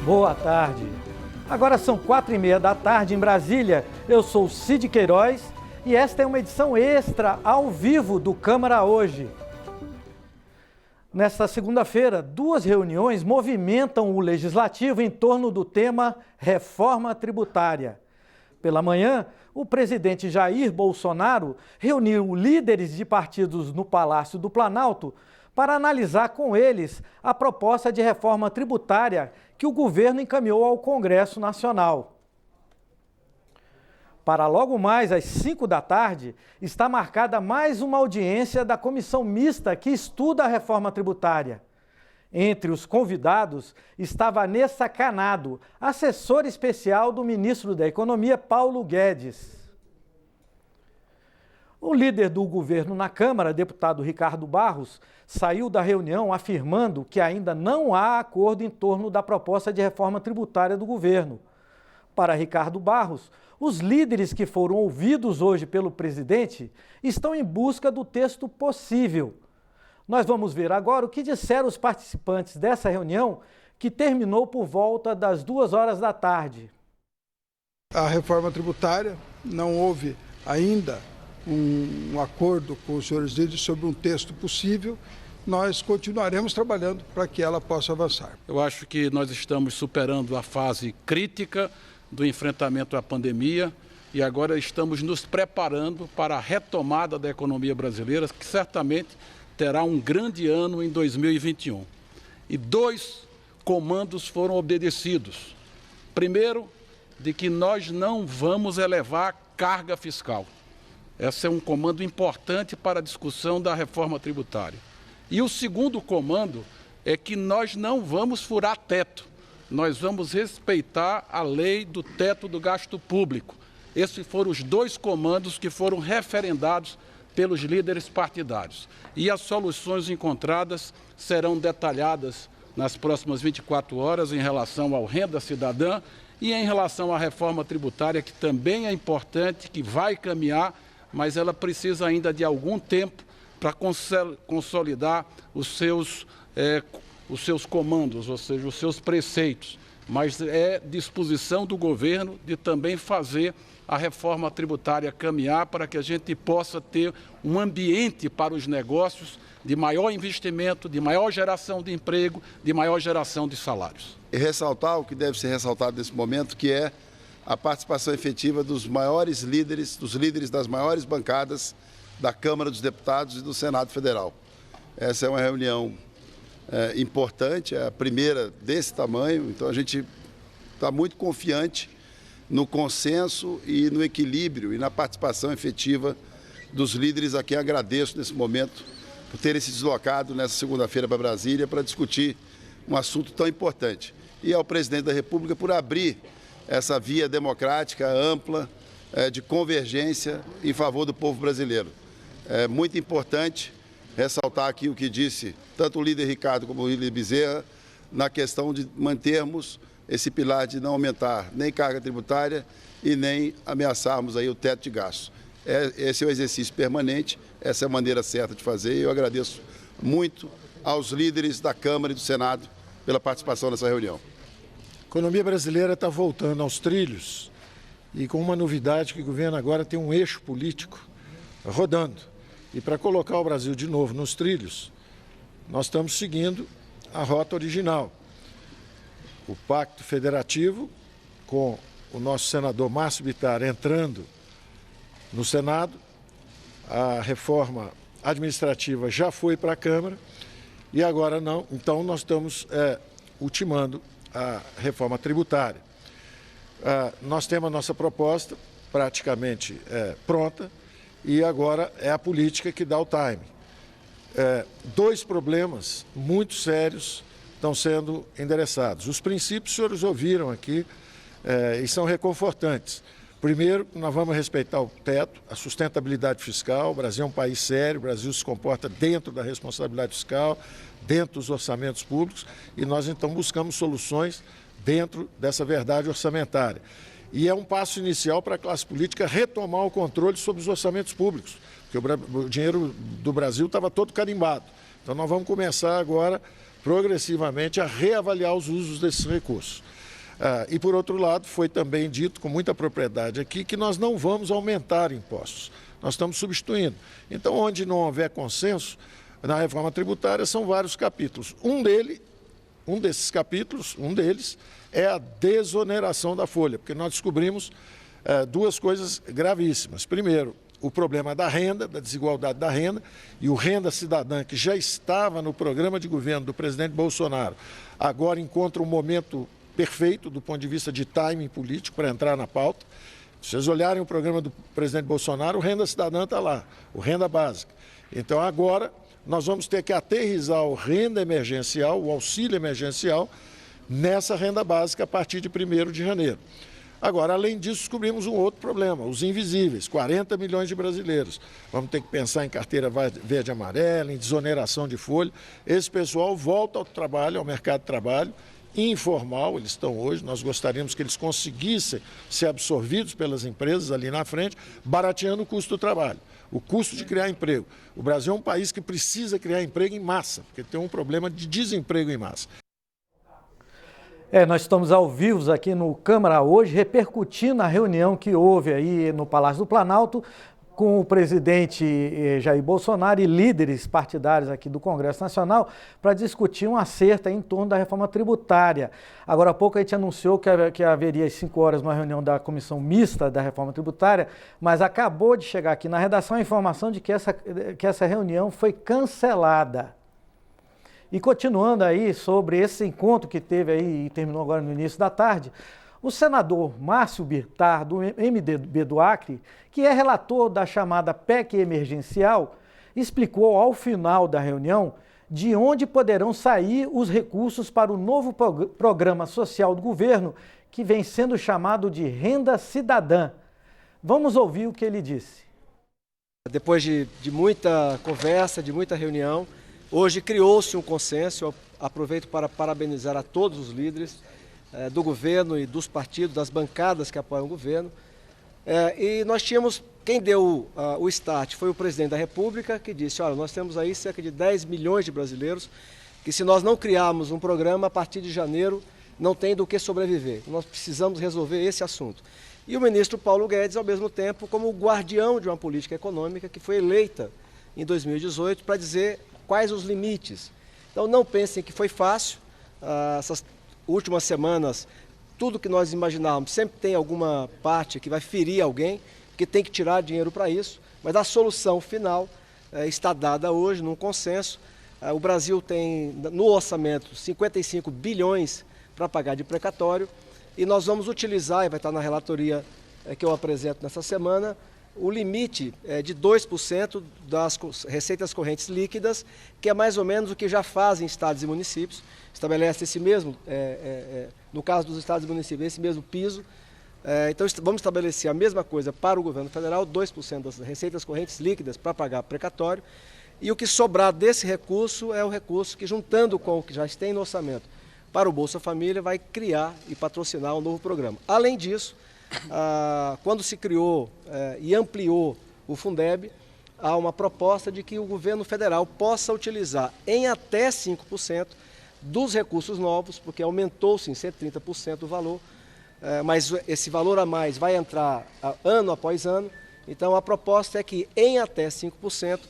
Boa tarde. Agora são 4h30 da tarde em Brasília. Eu sou Cid Queiroz e esta é uma edição extra ao vivo do Câmara Hoje. Nesta segunda-feira, 2 reuniões movimentam o Legislativo em torno do tema reforma tributária. Pela manhã, o presidente Jair Bolsonaro reuniu líderes de partidos no Palácio do Planalto para analisar com eles a proposta de reforma tributária que o governo encaminhou ao Congresso Nacional. Para logo mais às 5 da tarde, está marcada mais uma audiência da Comissão Mista que estuda a reforma tributária. Entre os convidados está Vanessa Canado, assessora especial do ministro da Economia, Paulo Guedes. O líder do governo na Câmara, deputado Ricardo Barros, saiu da reunião afirmando que ainda não há acordo em torno da proposta de reforma tributária do governo. Para Ricardo Barros, os líderes que foram ouvidos hoje pelo presidente estão em busca do texto possível. Nós vamos ver agora o que disseram os participantes dessa reunião, que terminou por volta das 2h da tarde. A reforma tributária, não houve ainda um acordo com os senhores líderes sobre um texto possível. Nós continuaremos trabalhando para que ela possa avançar. Eu acho que nós estamos superando a fase crítica do enfrentamento à pandemia e agora estamos nos preparando para a retomada da economia brasileira, que certamente terá um grande ano em 2021. E 2 comandos foram obedecidos. Primeiro, de que nós não vamos elevar carga fiscal. Esse é um comando importante para a discussão da reforma tributária. E o segundo comando é que nós não vamos furar teto. Nós vamos respeitar a lei do teto do gasto público. Esses foram os 2 comandos que foram referendados pelos líderes partidários. E as soluções encontradas serão detalhadas nas próximas 24 horas em relação ao Renda Cidadã e em relação à reforma tributária, que também é importante, que vai caminhar, mas ela precisa ainda de algum tempo para consolidar os seus comandos, ou seja, os seus preceitos. Mas é disposição do governo de também fazer a reforma tributária caminhar para que a gente possa ter um ambiente para os negócios de maior investimento, de maior geração de emprego, de maior geração de salários. E ressaltar o que deve ser ressaltado nesse momento, que é a participação efetiva dos maiores líderes, dos líderes das maiores bancadas da Câmara dos Deputados e do Senado Federal. Essa é uma reunião importante, é a primeira desse tamanho, então a gente está muito confiante no consenso e no equilíbrio e na participação efetiva dos líderes, a quem agradeço nesse momento por terem se deslocado nessa segunda-feira para Brasília para discutir um assunto tão importante. E ao presidente da República por abrir essa via democrática ampla de convergência em favor do povo brasileiro. É muito importante ressaltar aqui o que disse tanto o líder Ricardo como o líder Bezerra na questão de mantermos esse pilar de não aumentar nem carga tributária e nem ameaçarmos aí o teto de gastos. Esse é o exercício permanente, essa é a maneira certa de fazer e eu agradeço muito aos líderes da Câmara e do Senado pela participação nessa reunião. A economia brasileira está voltando aos trilhos e com uma novidade que o governo agora tem um eixo político rodando. E para colocar o Brasil de novo nos trilhos, nós estamos seguindo a rota original. O Pacto Federativo, com o nosso senador Márcio Bittar entrando no Senado, a reforma administrativa já foi para a Câmara e agora não. Então nós estamos ultimando a reforma tributária. Nós temos a nossa proposta praticamente pronta e agora é a política que dá o time. 2 problemas muito sérios estão sendo endereçados. Os princípios os senhores ouviram aqui e são reconfortantes. Primeiro, nós vamos respeitar o teto, a sustentabilidade fiscal. O Brasil é um país sério, o Brasil se comporta dentro da responsabilidade fiscal, dentro dos orçamentos públicos e nós então buscamos soluções dentro dessa verdade orçamentária. E é um passo inicial para a classe política retomar o controle sobre os orçamentos públicos, porque o dinheiro do Brasil estava todo carimbado. Então nós vamos começar agora, progressivamente, a reavaliar os usos desses recursos. E, por outro lado, foi também dito com muita propriedade aqui que nós não vamos aumentar impostos, nós estamos substituindo. Então, onde não houver consenso, na reforma tributária são vários capítulos. Um desses capítulos, é a desoneração da folha, porque nós descobrimos duas coisas gravíssimas. Primeiro, o problema da renda, da desigualdade da renda, e o Renda Cidadã, que já estava no programa de governo do presidente Bolsonaro, agora encontra um momento perfeito do ponto de vista de timing político para entrar na pauta. Se vocês olharem o programa do presidente Bolsonaro, o Renda Cidadã está lá, o Renda Básica. Então agora nós vamos ter que aterrissar o renda emergencial, o auxílio emergencial, nessa renda básica a partir de 1º de janeiro. Agora, além disso, descobrimos um outro problema, os invisíveis, 40 milhões de brasileiros. Vamos ter que pensar em carteira verde e amarela, em desoneração de folha. Esse pessoal volta ao trabalho, ao mercado de trabalho, informal, eles estão hoje, nós gostaríamos que eles conseguissem ser absorvidos pelas empresas ali na frente, barateando o custo do trabalho, o custo de criar emprego. O Brasil é um país que precisa criar emprego em massa, porque tem um problema de desemprego em massa. Nós estamos ao vivo aqui no Câmara hoje, repercutindo a reunião que houve aí no Palácio do Planalto, com o presidente Jair Bolsonaro e líderes partidários aqui do Congresso Nacional para discutir um acerto em torno da reforma tributária. Agora há pouco a gente anunciou que haveria às 5 horas uma reunião da comissão mista da reforma tributária, mas acabou de chegar aqui na redação a informação de que essa reunião foi cancelada. E continuando aí sobre esse encontro que teve aí e terminou agora no início da tarde, o senador Márcio Birtar, do MDB do Acre, que é relator da chamada PEC emergencial, explicou ao final da reunião de onde poderão sair os recursos para o novo programa social do governo, que vem sendo chamado de Renda Cidadã. Vamos ouvir o que ele disse. Depois de muita conversa, de muita reunião, hoje criou-se um consenso. Eu aproveito para parabenizar a todos os líderes do governo e dos partidos, das bancadas que apoiam o governo. E nós tínhamos, quem deu o start foi o presidente da República, que disse, olha, nós temos aí cerca de 10 milhões de brasileiros, que se nós não criarmos um programa, a partir de janeiro não tem do que sobreviver. Nós precisamos resolver esse assunto. E o ministro Paulo Guedes, ao mesmo tempo, como o guardião de uma política econômica que foi eleita em 2018 para dizer quais os limites. Então não pensem que foi fácil, essas últimas semanas, tudo que nós imaginávamos, sempre tem alguma parte que vai ferir alguém, que tem que tirar dinheiro para isso, mas a solução final está dada hoje num consenso. O Brasil tem no orçamento 55 bilhões para pagar de precatório e nós vamos utilizar, e vai estar na relatoria que eu apresento nessa semana, o limite de 2% das receitas correntes líquidas, que é mais ou menos o que já fazem estados e municípios, estabelece esse mesmo, no caso dos estados e municípios, esse mesmo piso. Então vamos estabelecer a mesma coisa para o governo federal, 2% das receitas correntes líquidas para pagar precatório, e o que sobrar desse recurso é o recurso que, juntando com o que já tem no orçamento para o Bolsa Família, vai criar e patrocinar um novo programa. Além disso, quando se criou e ampliou o Fundeb, há uma proposta de que o governo federal possa utilizar em até 5% dos recursos novos, porque aumentou-se em 130% o valor, mas esse valor a mais vai entrar ano após ano. Então a proposta é que em até 5%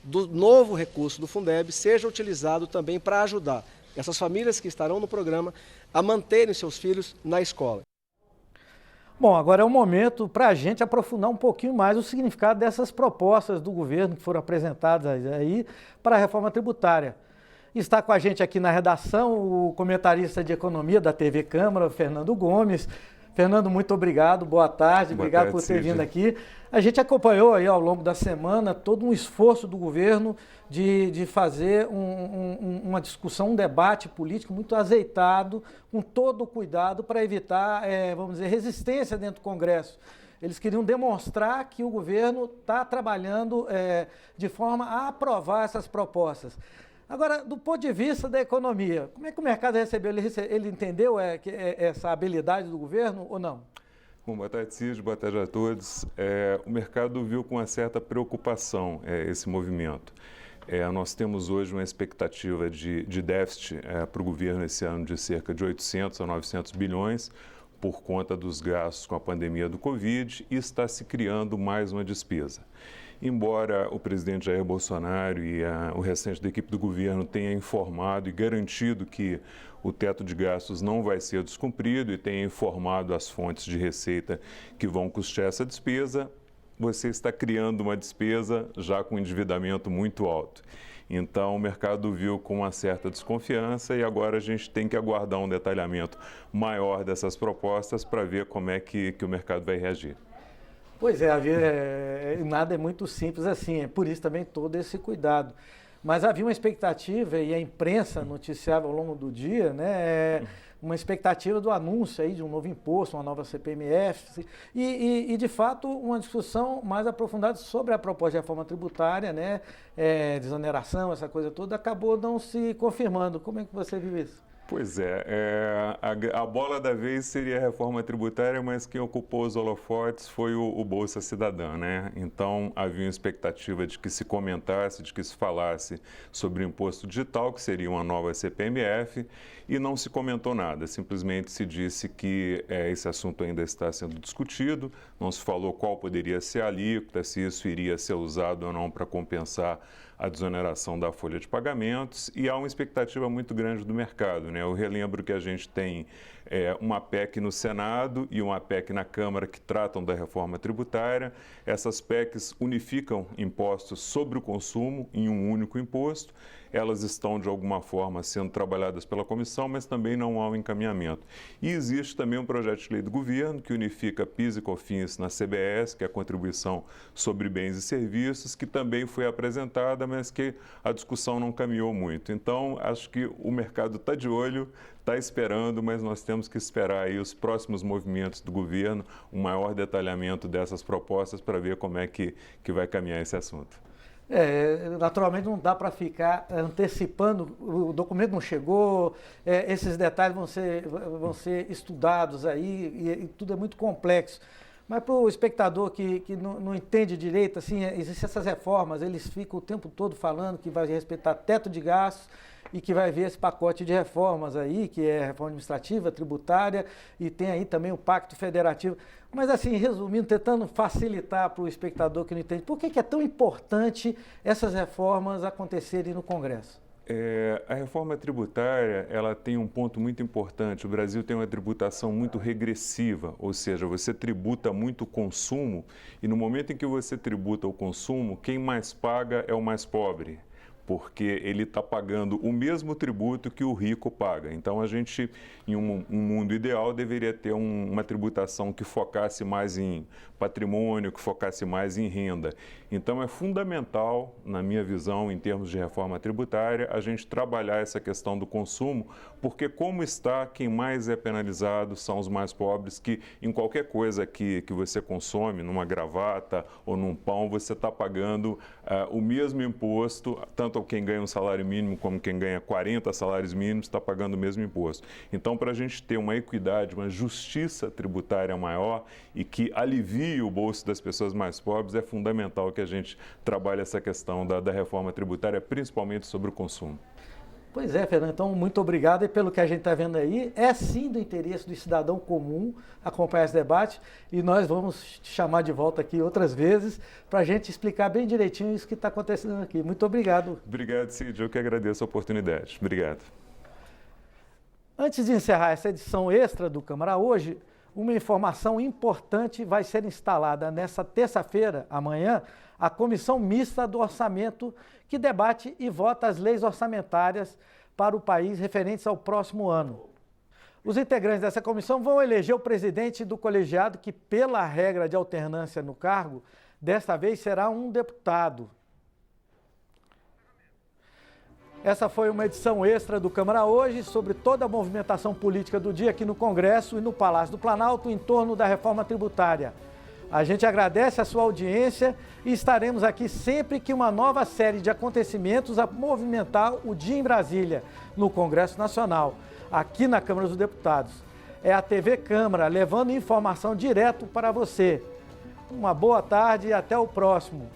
do novo recurso do Fundeb seja utilizado também para ajudar essas famílias que estarão no programa a manterem seus filhos na escola. Bom, agora é o momento para a gente aprofundar um pouquinho mais o significado dessas propostas do governo que foram apresentadas aí para a reforma tributária. Está com a gente aqui na redação o comentarista de economia da TV Câmara, Fernando Gomes. Fernando, muito obrigado, boa tarde, obrigado por ter vindo aqui. A gente acompanhou aí ao longo da semana todo um esforço do governo de fazer uma discussão, um debate político muito azeitado, com todo o cuidado para evitar, vamos dizer, resistência dentro do Congresso. Eles queriam demonstrar que o governo está trabalhando de forma a aprovar essas propostas. Agora, do ponto de vista da economia, como é que o mercado recebeu? Ele entendeu essa habilidade do governo ou não? Bom, boa tarde, Cid, boa tarde a todos. O mercado viu com uma certa preocupação esse movimento. Nós temos hoje uma expectativa de déficit para o governo esse ano de cerca de 800 a 900 bilhões, por conta dos gastos com a pandemia do Covid, e está se criando mais uma despesa. Embora o presidente Jair Bolsonaro e o restante da equipe do governo tenha informado e garantido que o teto de gastos não vai ser descumprido e tenha informado as fontes de receita que vão custear essa despesa, você está criando uma despesa já com endividamento muito alto. Então, o mercado viu com uma certa desconfiança e agora a gente tem que aguardar um detalhamento maior dessas propostas para ver como é que o mercado vai reagir. Pois é, nada é muito simples assim, é por isso também todo esse cuidado. Mas havia uma expectativa, e a imprensa noticiava ao longo do dia, né, uma expectativa do anúncio aí de um novo imposto, uma nova CPMF, e de fato uma discussão mais aprofundada sobre a proposta de reforma tributária, né, desoneração, essa coisa toda, acabou não se confirmando. Como é que você viu isso? Pois a bola da vez seria a reforma tributária, mas quem ocupou os holofotes foi o Bolsa Cidadã, né? Então, havia uma expectativa de que se comentasse, de que se falasse sobre o imposto digital, que seria uma nova CPMF, e não se comentou nada. Simplesmente se disse que esse assunto ainda está sendo discutido, não se falou qual poderia ser a alíquota, se isso iria ser usado ou não para compensar a desoneração da folha de pagamentos, e há uma expectativa muito grande do mercado, né? Eu relembro que a gente tem uma PEC no Senado e uma PEC na Câmara que tratam da reforma tributária. Essas PECs unificam impostos sobre o consumo em um único imposto. Elas estão, de alguma forma, sendo trabalhadas pela comissão, mas também não há um encaminhamento. E existe também um projeto de lei do governo que unifica PIS e COFINS na CBS, que é a contribuição sobre bens e serviços, que também foi apresentada, mas que a discussão não caminhou muito. Então, acho que o mercado está de olho, está esperando, mas nós temos que esperar aí os próximos movimentos do governo, um maior detalhamento dessas propostas para ver como é que vai caminhar esse assunto. Naturalmente não dá para ficar antecipando, o documento não chegou, esses detalhes vão ser estudados aí e tudo é muito complexo. Mas para o espectador que não entende direito, assim, existem essas reformas, eles ficam o tempo todo falando que vai respeitar teto de gastos e que vai ver esse pacote de reformas aí, que é reforma administrativa, tributária, e tem aí também o Pacto Federativo. Mas assim, resumindo, tentando facilitar para o espectador que não entende, por que é tão importante essas reformas acontecerem no Congresso? A reforma tributária, ela tem um ponto muito importante. O Brasil tem uma tributação muito regressiva, ou seja, você tributa muito o consumo e no momento em que você tributa o consumo, quem mais paga é o mais pobre, porque ele está pagando o mesmo tributo que o rico paga. Então, a gente, em um mundo ideal, deveria ter uma tributação que focasse mais em patrimônio, que focasse mais em renda. Então, é fundamental, na minha visão, em termos de reforma tributária, a gente trabalhar essa questão do consumo, porque como está, quem mais é penalizado são os mais pobres, que em qualquer coisa que você consome, numa gravata ou num pão, você está pagando o mesmo imposto, tanto quem ganha um salário mínimo como quem ganha 40 salários mínimos está pagando o mesmo imposto. Então, para a gente ter uma equidade, uma justiça tributária maior e que alivie o bolso das pessoas mais pobres, é fundamental que a gente trabalhe essa questão da reforma tributária, principalmente sobre o consumo. Pois é, Fernando, então muito obrigado. E pelo que a gente está vendo aí, é sim do interesse do cidadão comum acompanhar esse debate e nós vamos te chamar de volta aqui outras vezes para a gente explicar bem direitinho isso que está acontecendo aqui. Muito obrigado. Obrigado, Cid. Eu que agradeço a oportunidade. Obrigado. Antes de encerrar essa edição extra do Câmara Hoje, uma informação importante vai ser instalada nessa terça-feira, amanhã, a Comissão Mista do Orçamento, que debate e vota as leis orçamentárias para o país referentes ao próximo ano. Os integrantes dessa comissão vão eleger o presidente do colegiado, que, pela regra de alternância no cargo, desta vez será um deputado. Essa foi uma edição extra do Câmara Hoje sobre toda a movimentação política do dia aqui no Congresso e no Palácio do Planalto em torno da reforma tributária. A gente agradece a sua audiência e estaremos aqui sempre que uma nova série de acontecimentos a movimentar o dia em Brasília, no Congresso Nacional, aqui na Câmara dos Deputados. É a TV Câmara levando informação direto para você. Uma boa tarde e até o próximo.